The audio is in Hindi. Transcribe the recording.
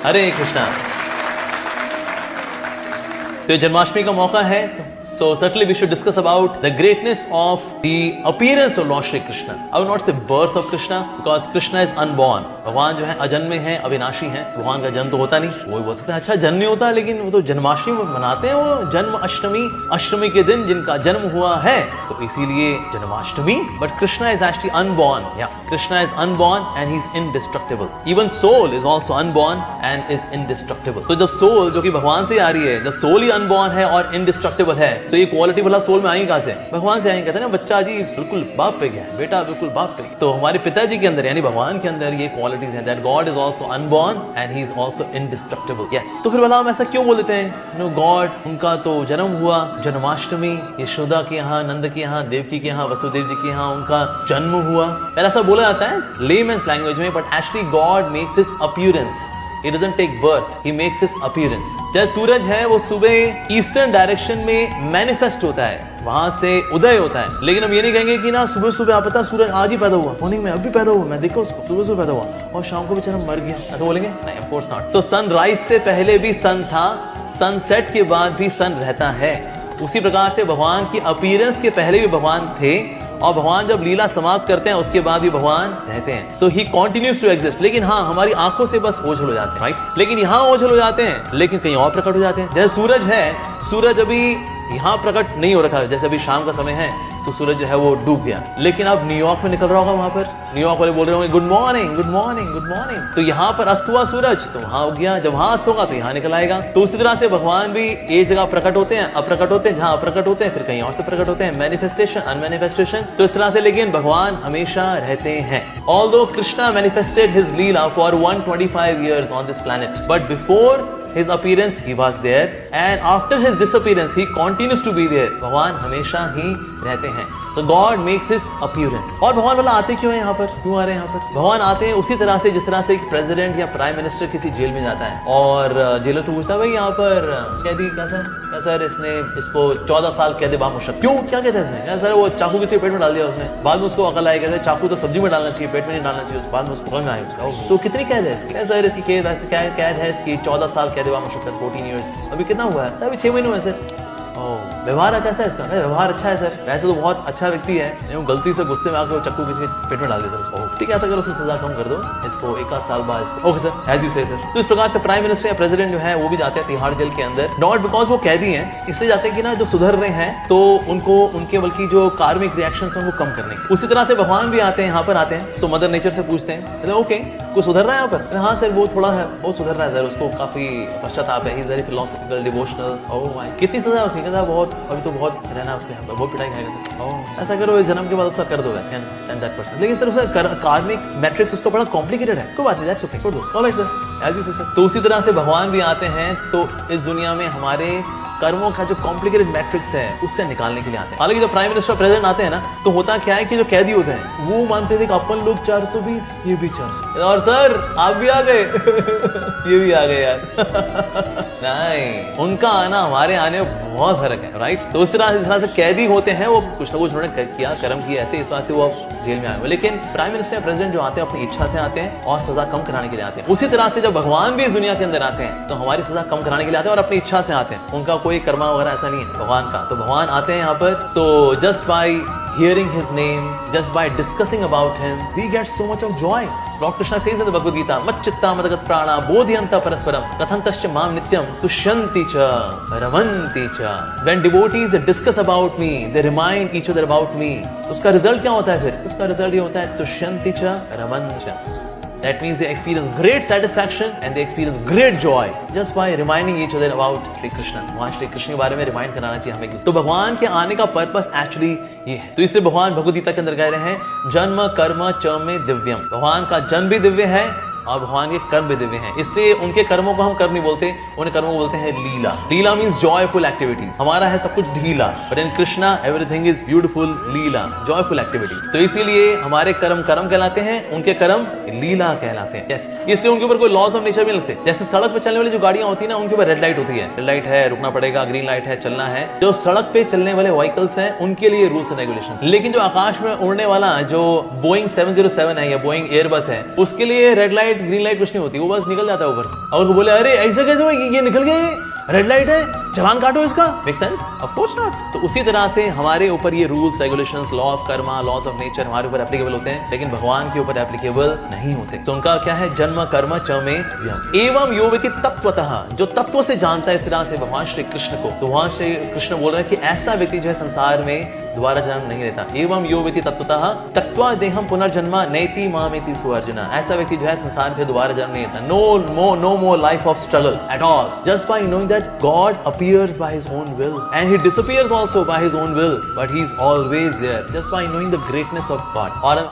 हरे कृष्णा। तो जन्माष्टमी का मौका है, so certainly we should discuss about the greatness of the appearance of Lord Shri Krishna. I will not say birth of Krishna because Krishna is unborn. भगवान जो है अजन्मे हैं, अविनाशी हैं। भगवान का जन्म तो होता नहीं। वो बोल सकते हैं अच्छा जन्म नहीं होता, लेकिन वो तो जन्माष्टमी मनाते हैं, वो जन्म अष्टमी के दिन जिनका जन्म हुआ है, तो इसीलिए Janmashtami. But Krishna is actually unborn. Yeah, Krishna is unborn and he is indestructible. Even soul is also unborn and is indestructible. तो जब soul जो कि भगवान से आ रही है, जब soul ही unborn है और indestructible है, तो ये क्वालिटी भला सोल में आई कहां से? भगवान से आई। कहते हैं ना बच्चा जी बिल्कुल बाप पे गया है, बेटा बिल्कुल बाप पे गया। तो हमारे पिताजी के अंदर यानी भगवान के अंदर ये क्वालिटीज हैं, that God is also unborn and he is also indestructible. Yes, तो फिर भला हम ऐसा क्यों बोल देते हैं? नो गॉड, उनका तो जन्म हुआ जन्माष्टमी, यशोदा के यहाँ, नंद के यहाँ, देवकी के यहाँ, वसुदेव जी के यहाँ उनका जन्म हुआ। पहले ऐसा बोला जाता है लेमन्स लैंग्वेज में, but actually God makes his appearance. He doesn't take birth, he makes his appearance. जैसे सूरज है वो सुबह ईस्टर्न डायरेक्शन में मैनिफेस्ट होता है, वहां से उदय होता है। लेकिन हम ये नहीं कहेंगे कि ना सुबह सुबह आप पता सूरज आज ही पैदा हुआ, मॉर्निंग में अभी पैदा हुआ, मैं देखा उसको सुबह सुबह पैदा हुआ और शाम को बेचारा मर गया, ऐसा बोलेंगे? नहीं, of course not. So sunrise से पहले भी सन था, सनसेट के बाद भी सन रहता है। उसी प्रकार से भगवान की अपीयरेंस के पहले भी भगवान थे और भगवान जब लीला समाप्त करते हैं उसके बाद भी भगवान रहते हैं। सो ही कंटिन्यूज टू एग्जिस्ट। लेकिन हाँ, हमारी आंखों से बस ओझल हो जाते हैं, राइट? लेकिन यहाँ ओझल हो जाते हैं, लेकिन कहीं और प्रकट हो जाते हैं। जैसे सूरज है, सूरज अभी यहाँ प्रकट नहीं हो रखा है, जैसे अभी शाम का समय है तो सूरज जो है वो डूब गया, लेकिन अब न्यूयॉर्क में निकल रहा होगा, वहां पर न्यूयॉर्क वाले बोल रहे होंगे good morning good morning good morning. तो यहाँ पर अस्त हुआ सूरज तो वहां हो गया, जब वहां अस्त होगा तो यहाँ निकल आएगा। तो उसी तरह से भगवान भी एक जगह प्रकट होते हैं, अप्रकट होते हैं, जहां अप्रकट होते हैं फिर कहीं और से प्रकट होते हैं, मैनिफेस्टेशन अनमैनिफेस्टेशन। तो इस तरह से लेकिन भगवान हमेशा रहते हैं। Although Krishna manifested his Leela for 125 years on this planet, but before his appearance he was there and after his disappearance he continues to be there. भगवान हमेशा ही रहते हैं। So God makes his appearance. और भगवान वाला आते क्यों है यहाँ पर? क्यों आ रहे हैं यहाँ पर? भगवान आते हैं उसी तरह से जिस तरह से एक प्रेसिडेंट या प्राइम मिनिस्टर किसी जेल में जाता है और जेलर से पूछता है भाई यहाँ पर कैदी कैसा है? सर इसने इसको 14 साल कैद बामुश्किल। क्यों, क्या कहते हैं इसने? सर वो चाकू किसी पेट में डाल दिया उसने, बाद में उसको अकल आया, कहते हैं चाकू तो सब्जी में डालना चाहिए, पेट में नहीं डालना चाहिए, बाद में उसको समझ में आया उसका। तो कितनी कैद है इसकी? सर इसकी कैद है इसकी 14 साल कैद बामुश्किल, 14 years। अभी कितना हुआ है? अभी 6 महीने हुए सर। व्यवहार कैसा है इसका? व्यवहार अच्छा है सर, वैसे तो बहुत अच्छा व्यक्ति है, गलती से गुस्से में आकर चक्कू किसी पेट में डाल दे सर। ठीक है, ऐसा करो, उसकी सजा कम कर दो, इसको 1 साल बाद इसको। ओके सर, एज यू से सर। तो इस प्रकार से प्राइम मिनिस्टर या प्रेसिडेंट जो है वो भी जाते हैं तिहाड़ जेल के अंदर, नॉट बिकॉज वो कैदी हैं, इसलिए जाते हैं कि ना जो सुधर रहे हैं तो उनको उनके बल्कि जो कार्मिक रिएक्शन है उनको कम करने। उसी तरह से भगवान भी आते हैं, यहाँ पर आते हैं। सो मदर नेचर से पूछते हैं ओके कोई सुधर रहा है यहाँ पर? हाँ सर वो थोड़ा है, वो सुधर रहा है सर, उसको काफी पश्चाताप है, he is very philosophical devotional. Oh my, कितनी सजा है उसकी? कहता है बहुत, अभी तो बहुत रहना है उसके यहाँ पर, बहुत पिटाई खाएगा सर। ओह ऐसा करो, इस जन्म के बाद उसका कर दो वैसे एंड दैट पर्सन। लेकिन सर उसका कार्मिक मैट्रिक्स उसका बड़ा कॉम्प्लिकेटेड है। कोई बात नहीं, दैट्स ओके, कर दो। ऑलराइट सर, एज यू से सर। तो उसी तरह से भगवान भी आते हैं, तो इस दुनिया में हमारे कर्मों का जो कॉम्प्लिकेटेड मैट्रिक्स है उससे निकालने के लिए आते हैं। हालांकि जब प्राइम मिनिस्टर प्रेसिडेंट आते हैं ना, तो होता क्या है कि जो कैदी होते हैं वो मानते थे कि अपन लोग 420, ये भी 400, और सर आप भी आ गए ये भी आ गए यार नहीं, उनका आना हमारे आने में बहुत फर्क है, राइट? तो उस तरह से कैदी होते हैं, वो कुछ ना कुछ उन्होंने किया, कर्म किया ऐसे, इस वजह से वो जेल में आए हुए। लेकिन प्राइम मिनिस्टर प्रेसिडेंट जो आते हैं अपनी इच्छा से आते हैं और सजा कम कराने के लिए आते हैं। उसी तरह से जब भगवान भी इस दुनिया के अंदर आते हैं तो हमारी सजा कम कराने के लिए आते हैं और अपनी इच्छा से आते हैं, उनका कोई कर्मा वगैरह ऐसा नहीं है भगवान का। तो भगवान आते हैं यहाँ पर। So just by hearing his name, just by discussing about him, we get so much of joy. Lord Krishna says in the Bhagavad Gita, Macchitta madagat prana bodhyanta parasparam kathantasya mam nityam tushyanti cha ramanti cha. When devotees discuss about me, they remind each other about me. उसका रिजल्ट क्या होता है फिर? उसका रिजल्ट ये होता है तुष्यंति च रमन्ति च। That means they experience great satisfaction and they experience great joy just by reminding each other about Shri Krishna. वहाँ श्री कृष्ण के बारे में रिमाइंड कराना चाहिए हमें। तो भगवान के आने का पर्पस एक्चुअली ये है। तो इससे भगवान भगवद गीता के अंदर कह रहे हैं जन्म कर्म च में दिव्यम। भगवान का जन्म भी दिव्य है और भगवान के कर्म भी दिव्य हैं, इसलिए उनके कर्मों को हम कर्म नहीं बोलते, उन कर्मों को बोलते हैं लीला। लीला मीन्स जॉयफुल एक्टिविटीज। हमारा है सब कुछ ढीला, but in Krishna everything is beautiful, Leela, joyful activity. तो इसीलिए हमारे कर्म कर्म कहलाते हैं, उनके कर्म लीला कहलाते हैं। yes. इसलिए उनके ऊपर कोई लॉज ऑफ नेचर भी लगते। जैसे सड़क पे चलने वाली जो गाड़ियां होती है ना, उनके ऊपर रेड लाइट होती है, रेड लाइट है रुकना पड़ेगा, ग्रीन लाइट है चलना है। जो सड़क पे चलने वाले व्हीकल्स हैं उनके लिए रूल्स एंड रेगुलेशन। लेकिन जो आकाश में उड़ने वाला जो बोइंग 707 है या बोइंग एयरबस है, उसके लिए रेड लाइट ग्रीन लाइट कुछ नहीं होती, वो बस निकल जाता है ऊपर से। और वो बोले अरे ऐसे कैसे हुआ, ये निकल गया, रेड लाइट है, चालान काटो इसका, make sense? Of course not. तो उसी तरह से हमारे ऊपर ये rules regulations, law of karma, laws of nature हमारे ऊपर एप्लीकेबल होते हैं, लेकिन भगवान के ऊपर एप्लीकेबल नहीं होते। तो उनका क्या है, जन्म कर्म च में यम। एवं यो व्यक्ति तत्वतः, जो तत्व से जानता है इस तरह से भगवान श्री कृष्ण को, तो वहां श्री कृष्ण बोल रहे हैं कि ऐसा व्यक्ति जो है संसार में दोबारा जन्म नहीं लेता। एवं यो व्यक्ति तत्वतः त्यक्त्वा देहम पुनर्जन्म नैति मामेति सुअर्जुन। ऐसा व्यक्ति जो है संसार में दोबारा जन्म नहीं लेता। No more life of struggle at all, just by knowing that God appears by his own will and he disappears also by his own will, but he is always there, just by knowing the greatness of God. और